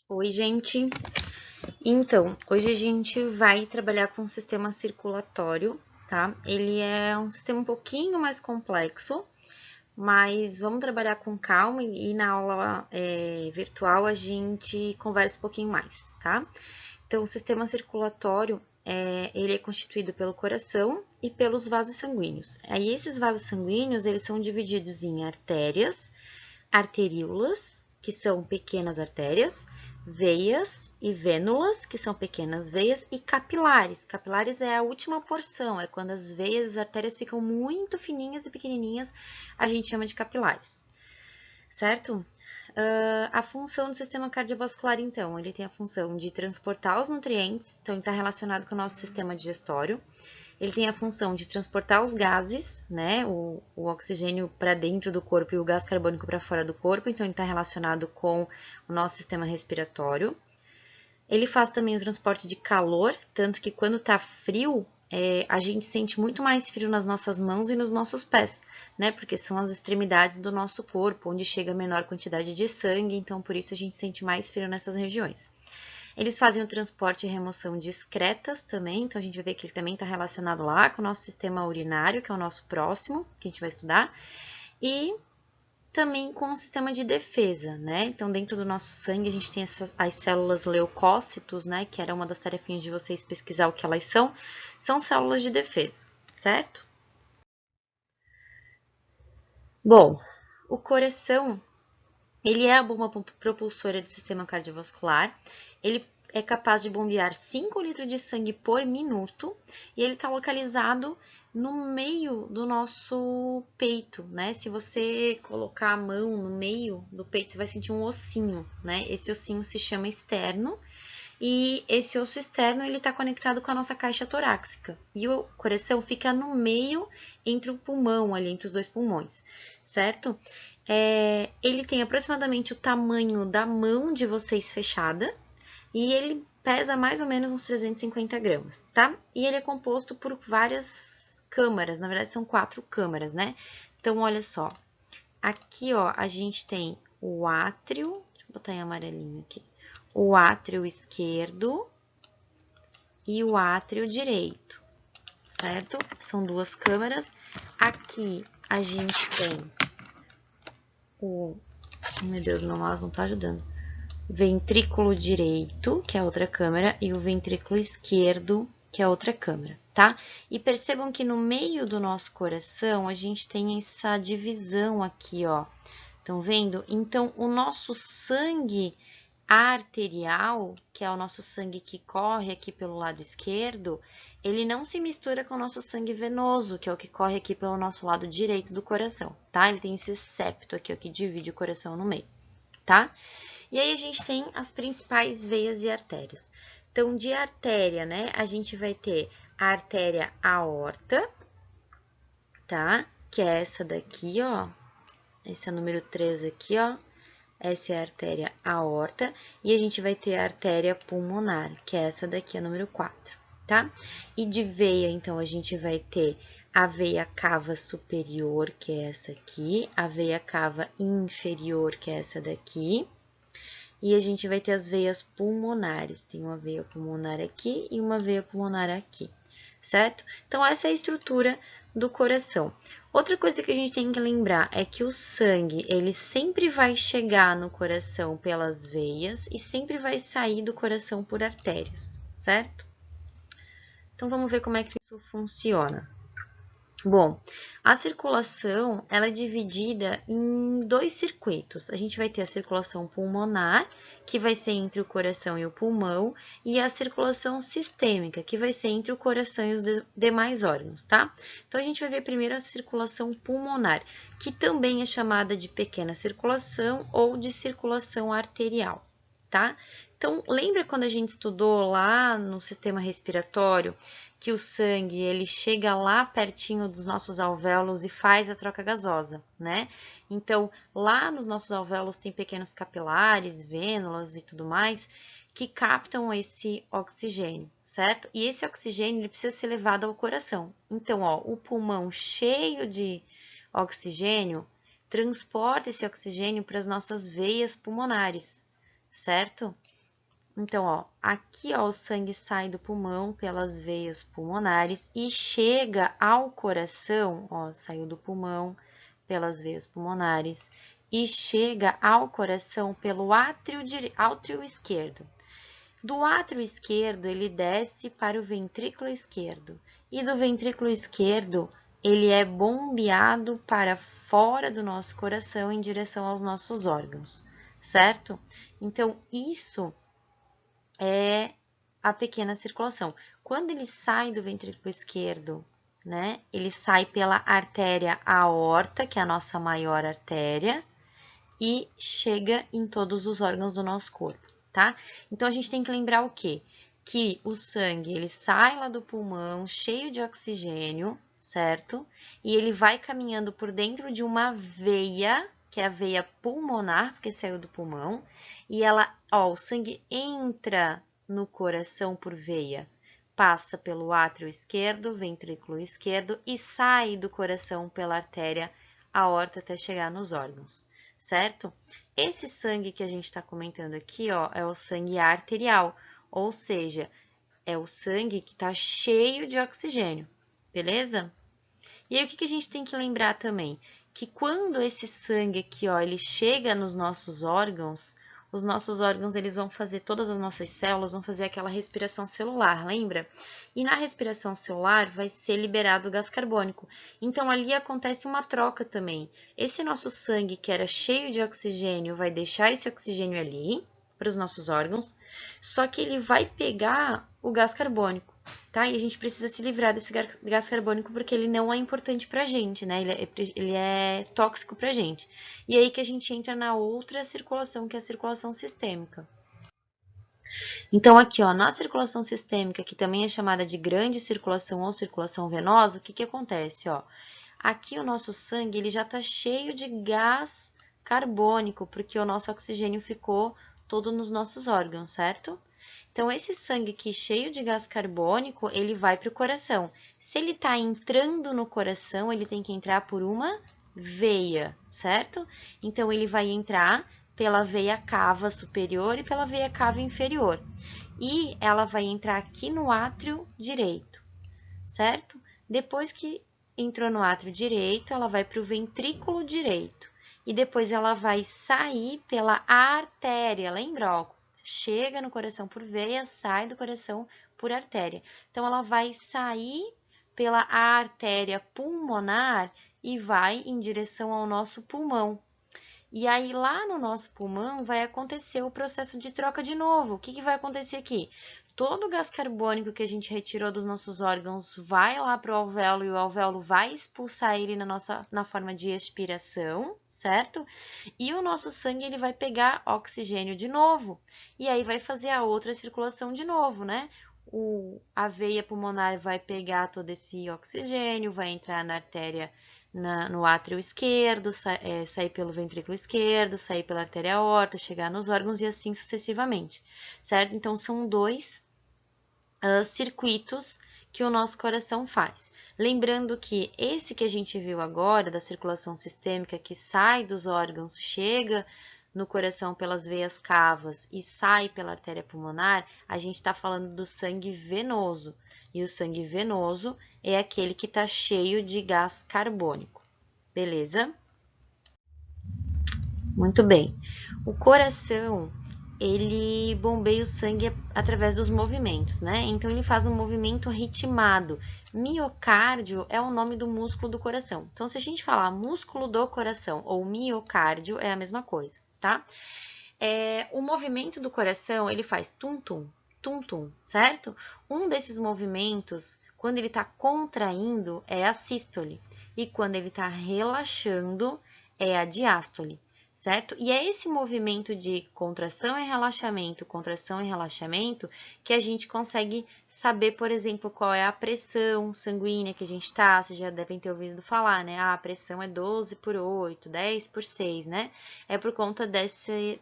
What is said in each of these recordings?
Oi, gente. Então, hoje a gente vai trabalhar com o sistema circulatório, tá? Ele é um sistema um pouquinho mais complexo, mas vamos trabalhar com calma e na aula virtual a gente conversa um pouquinho mais, tá? Então, o sistema circulatório, ele é constituído pelo coração e pelos vasos sanguíneos. Aí, esses vasos sanguíneos, eles são divididos em artérias, arteríolas, que são pequenas artérias, veias e vênulas, que são pequenas veias, e capilares. Capilares é a última porção, é quando as veias e as artérias ficam muito fininhas e pequenininhas, a gente chama de capilares, certo? A função do sistema cardiovascular, então, ele tem a função de transportar os nutrientes, então ele está relacionado com o nosso sistema digestório. Ele tem a função de transportar os gases, né, o oxigênio para dentro do corpo e o gás carbônico para fora do corpo, então ele está relacionado com o nosso sistema respiratório. Ele faz também o transporte de calor, tanto que quando está frio, a gente sente muito mais frio nas nossas mãos e nos nossos pés, né? Porque são as extremidades do nosso corpo, onde chega a menor quantidade de sangue, então por isso a gente sente mais frio nessas regiões. Eles fazem o transporte e remoção de excretas também, então a gente vai ver que ele também está relacionado lá com o nosso sistema urinário, que é o nosso próximo, que a gente vai estudar, e também com o sistema de defesa, né? Então, dentro do nosso sangue, a gente tem as células leucócitos, né? Que era uma das tarefinhas de vocês pesquisar o que elas são células de defesa, certo? Bom, o coração, ele é a bomba propulsora do sistema cardiovascular, ele é capaz de bombear 5 litros de sangue por minuto e ele está localizado no meio do nosso peito, né? Se você colocar a mão no meio do peito, você vai sentir um ossinho, né? Esse ossinho se chama externo e esse osso externo ele está conectado com a nossa caixa torácica e o coração fica no meio entre o pulmão, ali entre os dois pulmões, certo? Ele tem aproximadamente o tamanho da mão de vocês fechada e ele pesa mais ou menos uns 350 gramas, tá? E ele é composto por várias câmaras, na verdade são 4 câmaras, né? Então, olha só, aqui ó, a gente tem o átrio, deixa eu botar em amarelinho aqui, o átrio esquerdo e o átrio direito, certo? São 2 câmaras. Aqui a gente tem meu Deus, meu mouse não tá ajudando. Ventrículo direito, que é a outra câmara, e o ventrículo esquerdo, que é a outra câmara, tá? E percebam que no meio do nosso coração a gente tem essa divisão aqui, ó. Estão vendo? Então, o nosso sangue arterial, que é o nosso sangue que corre aqui pelo lado esquerdo, ele não se mistura com o nosso sangue venoso, que é o que corre aqui pelo nosso lado direito do coração, tá? Ele tem esse septo aqui, ó, que divide o coração no meio, tá? E aí a gente tem as principais veias e artérias. Então, de artéria, né, a gente vai ter a artéria aorta, tá? Que é essa daqui, ó. Esse é o número 3 aqui, ó. Essa é a artéria aorta. E a gente vai ter a artéria pulmonar, que é essa daqui, a número 4, tá? E de veia, então, a gente vai ter a veia cava superior, que é essa aqui. A veia cava inferior, que é essa daqui. E a gente vai ter as veias pulmonares. Tem uma veia pulmonar aqui e uma veia pulmonar aqui, certo? Então, essa é a estrutura do coração. Outra coisa que a gente tem que lembrar é que o sangue, ele sempre vai chegar no coração pelas veias e sempre vai sair do coração por artérias, certo? Então, vamos ver como é que isso funciona. Bom, a circulação, ela é dividida em 2 circuitos. A gente vai ter a circulação pulmonar, que vai ser entre o coração e o pulmão, e a circulação sistêmica, que vai ser entre o coração e os demais órgãos, tá? Então, a gente vai ver primeiro a circulação pulmonar, que também é chamada de pequena circulação ou de circulação arterial, tá? Então, lembra quando a gente estudou lá no sistema respiratório que o sangue ele chega lá pertinho dos nossos alvéolos e faz a troca gasosa, né? Então, lá nos nossos alvéolos tem pequenos capilares, vênulas e tudo mais que captam esse oxigênio, certo? E esse oxigênio ele precisa ser levado ao coração. Então, ó, o pulmão cheio de oxigênio transporta esse oxigênio para as nossas veias pulmonares, certo? Então, ó, aqui, ó, o sangue sai do pulmão pelas veias pulmonares e chega ao coração, ó, saiu do pulmão pelas veias pulmonares e chega ao coração pelo átrio esquerdo. Do átrio esquerdo, ele desce para o ventrículo esquerdo. E do ventrículo esquerdo, ele é bombeado para fora do nosso coração em direção aos nossos órgãos, certo? Então, isso é a pequena circulação. Quando ele sai do ventrículo esquerdo, né, ele sai pela artéria aorta, que é a nossa maior artéria, e chega em todos os órgãos do nosso corpo, tá? Então, a gente tem que lembrar o quê? Que o sangue, ele sai lá do pulmão, cheio de oxigênio, certo? E ele vai caminhando por dentro de uma veia, que é a veia pulmonar, porque saiu do pulmão, e ela, ó, o sangue entra no coração por veia, passa pelo átrio esquerdo, ventrículo esquerdo, e sai do coração pela artéria aorta até chegar nos órgãos, certo? Esse sangue que a gente está comentando aqui, ó, é o sangue arterial, ou seja, é o sangue que está cheio de oxigênio, beleza? E aí, o que a gente tem que lembrar também? Que quando esse sangue aqui, ó, ele chega nos nossos órgãos, os nossos órgãos, eles vão fazer, todas as nossas células vão fazer aquela respiração celular, lembra? E na respiração celular vai ser liberado o gás carbônico. Então, ali acontece uma troca também. Esse nosso sangue, que era cheio de oxigênio, vai deixar esse oxigênio ali, para os nossos órgãos, só que ele vai pegar o gás carbônico, tá? E a gente precisa se livrar desse gás carbônico porque ele não é importante pra gente, né? Ele é tóxico pra gente. E aí que a gente entra na outra circulação, que é a circulação sistêmica. Então, aqui, ó, na circulação sistêmica, que também é chamada de grande circulação ou circulação venosa, o que acontece, ó? Aqui o nosso sangue, ele já tá cheio de gás carbônico, porque o nosso oxigênio ficou todo nos nossos órgãos, certo? Então, esse sangue aqui cheio de gás carbônico, ele vai para o coração. Se ele está entrando no coração, ele tem que entrar por uma veia, certo? Então, ele vai entrar pela veia cava superior e pela veia cava inferior. E ela vai entrar aqui no átrio direito, certo? Depois que entrou no átrio direito, ela vai para o ventrículo direito. E depois ela vai sair pela artéria, lembra, ó? Chega no coração por veia, sai do coração por artéria. Então, ela vai sair pela artéria pulmonar e vai em direção ao nosso pulmão. E aí, lá no nosso pulmão, vai acontecer o processo de troca de novo. O que vai acontecer aqui? Todo o gás carbônico que a gente retirou dos nossos órgãos vai lá para o alvéolo e o alvéolo vai expulsar ele na forma de expiração, certo? E o nosso sangue ele vai pegar oxigênio de novo. E aí vai fazer a outra circulação de novo, né? A veia pulmonar vai pegar todo esse oxigênio, vai entrar na artéria, no átrio esquerdo, sair pelo ventrículo esquerdo, sair pela artéria aorta, chegar nos órgãos e assim sucessivamente, certo? Então, são dois circuitos que o nosso coração faz. Lembrando que esse que a gente viu agora, da circulação sistêmica, que sai dos órgãos, chega no coração pelas veias cavas e sai pela artéria pulmonar, a gente está falando do sangue venoso. E o sangue venoso é aquele que está cheio de gás carbônico. Beleza? Muito bem. O coração, ele bombeia o sangue através dos movimentos, né? Então, ele faz um movimento ritmado. Miocárdio é o nome do músculo do coração. Então, se a gente falar músculo do coração ou miocárdio, é a mesma coisa, tá? O movimento do coração, ele faz tum-tum, tum-tum, certo? Um desses movimentos, quando ele está contraindo, é a sístole. E quando ele está relaxando, é a diástole, certo? E é esse movimento de contração e relaxamento, que a gente consegue saber, por exemplo, qual é a pressão sanguínea que a gente tá. Vocês já devem ter ouvido falar, né? Ah, a pressão é 12/8, 10/6, né? É por conta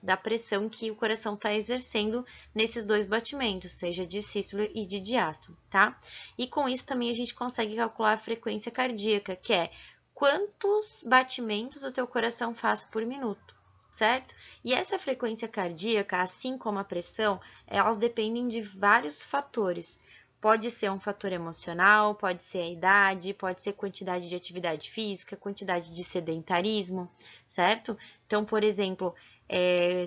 da pressão que o coração está exercendo nesses dois batimentos, seja de sístole e de diástole, tá? E com isso também a gente consegue calcular a frequência cardíaca, que é quantos batimentos o teu coração faz por minuto, certo? E essa frequência cardíaca, assim como a pressão, elas dependem de vários fatores. Pode ser um fator emocional, pode ser a idade, pode ser quantidade de atividade física, quantidade de sedentarismo, certo? Então, por exemplo,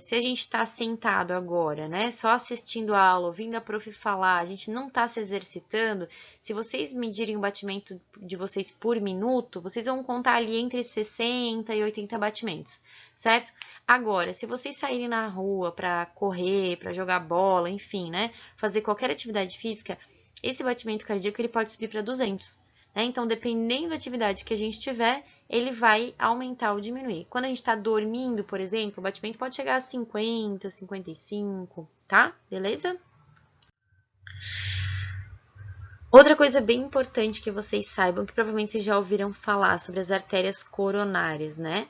se a gente está sentado agora, né, só assistindo a aula, ouvindo a prof falar, a gente não está se exercitando, se vocês medirem o batimento de vocês por minuto, vocês vão contar ali entre 60 e 80 batimentos, certo? Agora, se vocês saírem na rua para correr, para jogar bola, enfim, né, fazer qualquer atividade física, esse batimento cardíaco ele pode subir para 200. Né? Então, dependendo da atividade que a gente tiver, ele vai aumentar ou diminuir. Quando a gente está dormindo, por exemplo, o batimento pode chegar a 50, 55, tá? Beleza? Outra coisa bem importante que vocês saibam, que provavelmente vocês já ouviram falar sobre as artérias coronárias, né?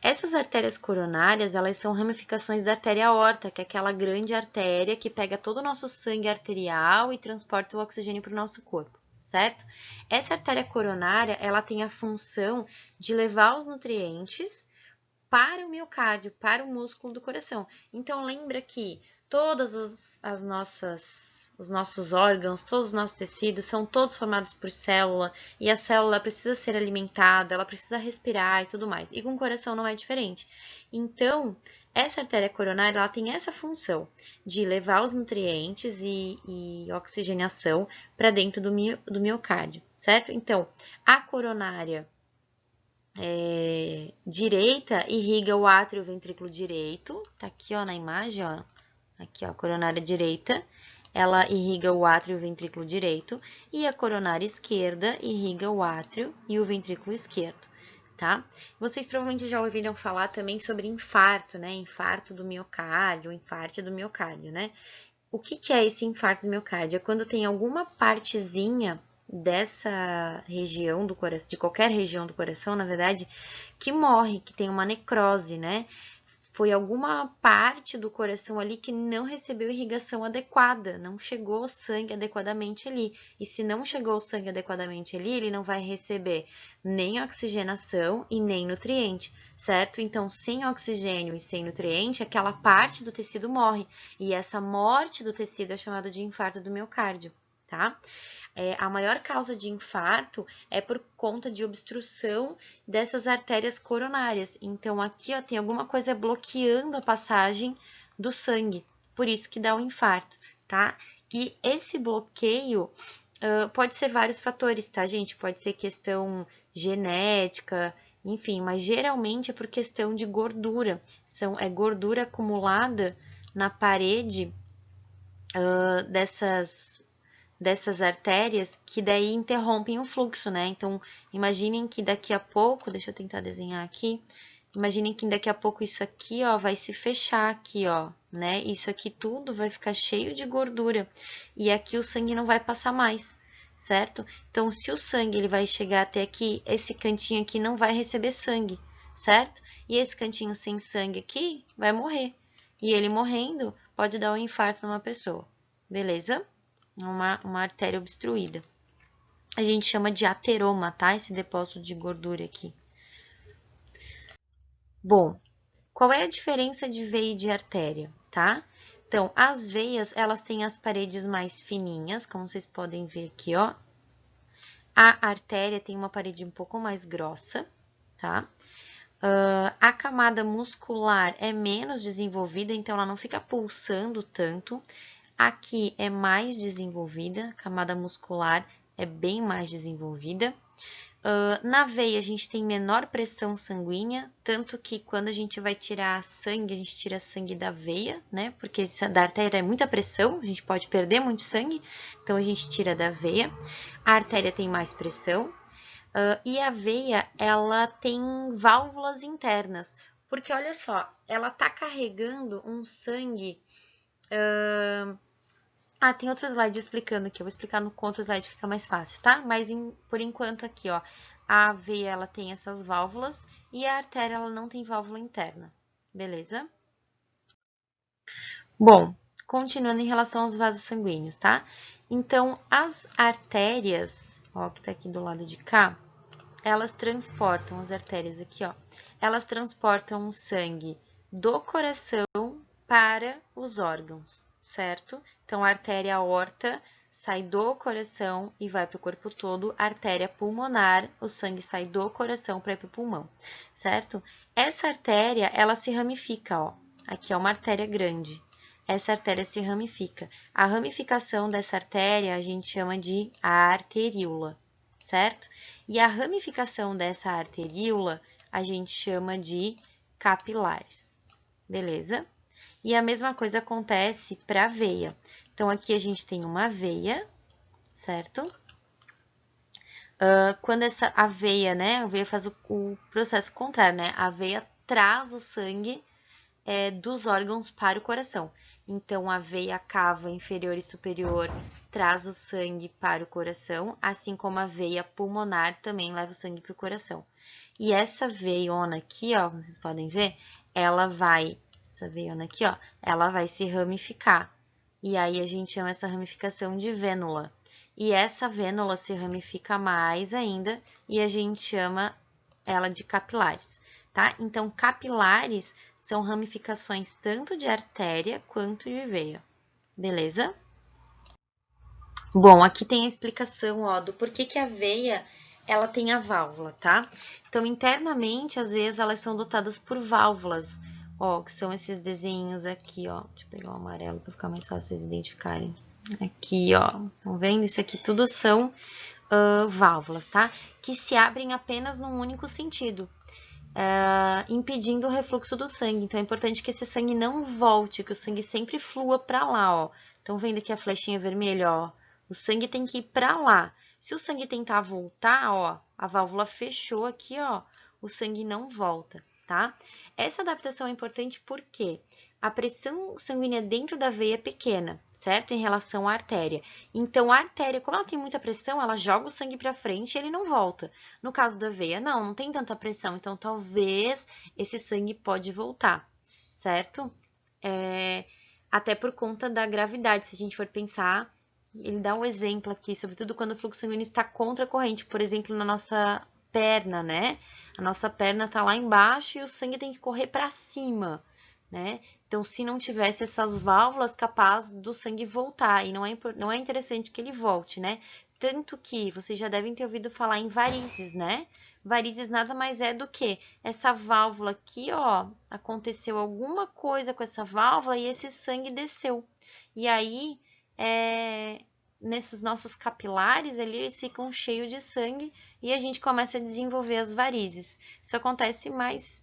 Essas artérias coronárias, elas são ramificações da artéria aorta, que é aquela grande artéria que pega todo o nosso sangue arterial e transporta o oxigênio para o nosso corpo, certo? Essa artéria coronária, ela tem a função de levar os nutrientes para o miocárdio, para o músculo do coração. Então, lembra que todas os nossos órgãos, todos os nossos tecidos são todos formados por célula e a célula precisa ser alimentada, ela precisa respirar e tudo mais. E com o coração não é diferente. Então, essa artéria coronária ela tem essa função de levar os nutrientes e oxigenação para dentro do miocárdio, certo? Então, a coronária direita irriga o átrio e o ventrículo direito, tá aqui ó, na imagem, ó, aqui ó, a coronária direita, ela irriga o átrio e o ventrículo direito, e a coronária esquerda irriga o átrio e o ventrículo esquerdo, tá? Vocês provavelmente já ouviram falar também sobre infarto, né? Infarto do miocárdio, infarto do miocárdio, né? O que é esse infarto do miocárdio? É quando tem alguma partezinha dessa região do coração, de qualquer região do coração, na verdade, que morre, que tem uma necrose, né? Foi alguma parte do coração ali que não recebeu irrigação adequada, não chegou o sangue adequadamente ali. E se não chegou o sangue adequadamente ali, ele não vai receber nem oxigenação e nem nutriente, certo? Então, sem oxigênio e sem nutriente, aquela parte do tecido morre. E essa morte do tecido é chamada de infarto do miocárdio, tá? A maior causa de infarto é por conta de obstrução dessas artérias coronárias. Então, aqui ó, tem alguma coisa bloqueando a passagem do sangue, por isso que dá o infarto, tá? E esse bloqueio pode ser vários fatores, tá, gente? Pode ser questão genética, enfim, mas geralmente é por questão de gordura. É gordura acumulada na parede dessas artérias que daí interrompem o fluxo, né? Então, imaginem que daqui a pouco, deixa eu tentar desenhar aqui, imaginem que daqui a pouco isso aqui, ó, vai se fechar aqui, ó, né? Isso aqui tudo vai ficar cheio de gordura e aqui o sangue não vai passar mais, certo? Então, se o sangue ele vai chegar até aqui, esse cantinho aqui não vai receber sangue, certo? E esse cantinho sem sangue aqui vai morrer. E ele morrendo pode dar um infarto numa pessoa, beleza? Uma artéria obstruída. A gente chama de ateroma, tá? Esse depósito de gordura aqui. Bom, qual é a diferença de veia e de artéria, tá? Então, as veias, elas têm as paredes mais fininhas, como vocês podem ver aqui, ó. A artéria tem uma parede um pouco mais grossa, tá? A camada muscular é menos desenvolvida, então ela não fica pulsando tanto. Aqui é mais desenvolvida, a camada muscular é bem mais desenvolvida. Na veia, a gente tem menor pressão sanguínea, tanto que quando a gente vai tirar sangue, a gente tira sangue da veia, né? Porque da artéria é muita pressão, a gente pode perder muito sangue, então a gente tira da veia. A artéria tem mais pressão. E a veia, ela tem válvulas internas, porque olha só, ela tá carregando um sangue... tem outro slide explicando aqui, eu vou explicar no outro slide, fica mais fácil, tá? Mas por enquanto aqui, ó, a veia ela tem essas válvulas e a artéria ela não tem válvula interna, beleza? Bom, continuando em relação aos vasos sanguíneos, tá? Então, as artérias, ó, que tá aqui do lado de cá, elas transportam, as artérias aqui, ó, elas transportam o sangue do coração para os órgãos, certo? Então, a artéria aorta sai do coração e vai para o corpo todo, a artéria pulmonar, o sangue sai do coração para ir para o pulmão, certo? Essa artéria, ela se ramifica, ó. Aqui é uma artéria grande. Essa artéria se ramifica. A ramificação dessa artéria a gente chama de arteríola, certo? E a ramificação dessa arteríola a gente chama de capilares, beleza? E a mesma coisa acontece para a veia. Então, aqui a gente tem uma veia, certo? Quando a veia, né? A veia faz o processo contrário, né? A veia traz o sangue dos órgãos para o coração. Então, a veia cava inferior e superior traz o sangue para o coração, assim como a veia pulmonar também leva o sangue para o coração. E essa veiona aqui, ó, vocês podem ver, essa veiona aqui, ó, ela vai se ramificar. E aí, a gente chama essa ramificação de vênula. E essa vênula se ramifica mais ainda e a gente chama ela de capilares, tá? Então, capilares são ramificações tanto de artéria quanto de veia, beleza? Bom, aqui tem a explicação, ó, do porquê que a veia, ela tem a válvula, tá? Então, internamente, às vezes, elas são dotadas por válvulas, ó, que são esses desenhos aqui, ó. Deixa eu pegar o amarelo para ficar mais fácil vocês identificarem. Aqui, ó, estão vendo? Isso aqui tudo são válvulas, tá? Que se abrem apenas num único sentido. Impedindo o refluxo do sangue. Então, é importante que esse sangue não volte, que o sangue sempre flua para lá, ó. Estão vendo aqui a flechinha vermelha, ó? O sangue tem que ir para lá. Se o sangue tentar voltar, ó, a válvula fechou aqui, ó, o sangue não volta, tá? Essa adaptação é importante porque a pressão sanguínea dentro da veia é pequena, certo? Em relação à artéria. Então, a artéria, como ela tem muita pressão, ela joga o sangue para frente e ele não volta. No caso da veia, não tem tanta pressão. Então, talvez esse sangue pode voltar, certo? Até por conta da gravidade, se a gente for pensar, ele dá um exemplo aqui, sobretudo quando o fluxo sanguíneo está contra a corrente, por exemplo, na nossa perna, né? A nossa perna tá lá embaixo e o sangue tem que correr para cima, né? Então, se não tivesse essas válvulas, capaz do sangue voltar, e não é interessante que ele volte, né? Tanto que vocês já devem ter ouvido falar em varizes, né? Varizes nada mais é do que essa válvula aqui, ó, aconteceu alguma coisa com essa válvula e esse sangue desceu. E aí, nesses nossos capilares ali, eles ficam cheios de sangue e a gente começa a desenvolver as varizes. Isso acontece mais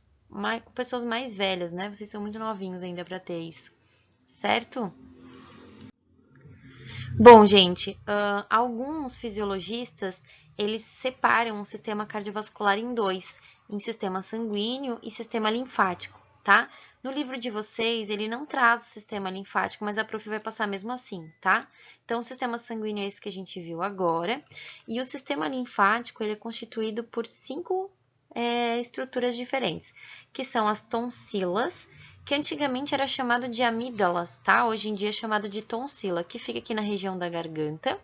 com pessoas mais velhas, né? Vocês são muito novinhos ainda para ter isso, certo? Bom, gente, alguns fisiologistas, eles separam o sistema cardiovascular em dois, em sistema sanguíneo e sistema linfático, tá? No livro de vocês, ele não traz o sistema linfático, mas a prof vai passar mesmo assim, tá? Então, o sistema sanguíneo é esse que a gente viu agora, e o sistema linfático, ele é constituído por 5 estruturas diferentes, que são as tonsilas, que antigamente era chamado de amígdalas, tá? Hoje em dia é chamado de tonsila, que fica aqui na região da garganta.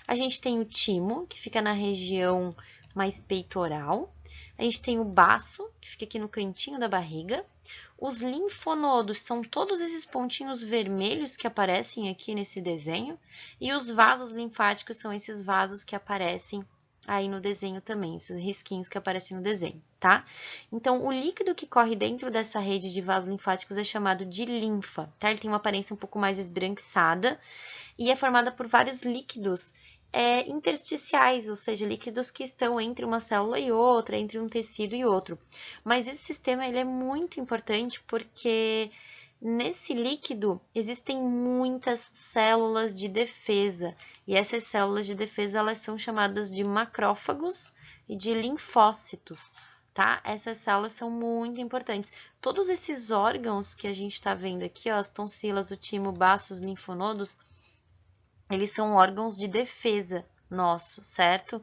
A gente tem o timo, que fica na região mais peitoral. A gente tem o baço, que fica aqui no cantinho da barriga. Os linfonodos são todos esses pontinhos vermelhos que aparecem aqui nesse desenho. E os vasos linfáticos são esses vasos que aparecem aí no desenho também, esses risquinhos que aparecem no desenho, tá? Então, o líquido que corre dentro dessa rede de vasos linfáticos é chamado de linfa, tá? Ele tem uma aparência um pouco mais esbranquiçada e é formada por vários líquidos intersticiais, ou seja, líquidos que estão entre uma célula e outra, entre um tecido e outro. Mas esse sistema ele é muito importante porque nesse líquido existem muitas células de defesa, e essas células de defesa elas são chamadas de macrófagos e de linfócitos, tá? Essas células são muito importantes. Todos esses órgãos que a gente está vendo aqui, ó, as tonsilas, o timo, o baço, os linfonodos, eles são órgãos de defesa nosso, certo?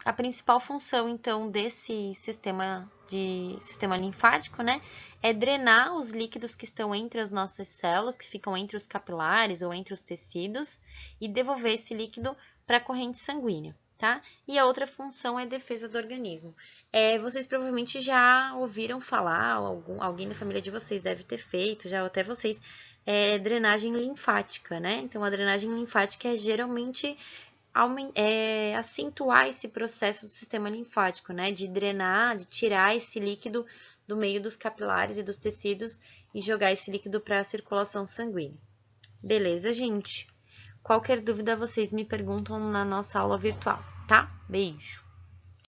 A principal função, então, desse sistema linfático, né, é drenar os líquidos que estão entre as nossas células, que ficam entre os capilares ou entre os tecidos, e devolver esse líquido para a corrente sanguínea, tá? E a outra função é defesa do organismo. Vocês provavelmente já ouviram falar, alguém da família de vocês deve ter feito, já até vocês, drenagem linfática, né? Então, a drenagem linfática é geralmente acentuar esse processo do sistema linfático, né? De drenar, de tirar esse líquido do meio dos capilares e dos tecidos e jogar esse líquido para a circulação sanguínea. Beleza, gente? Qualquer dúvida, vocês me perguntam na nossa aula virtual, tá? Beijo!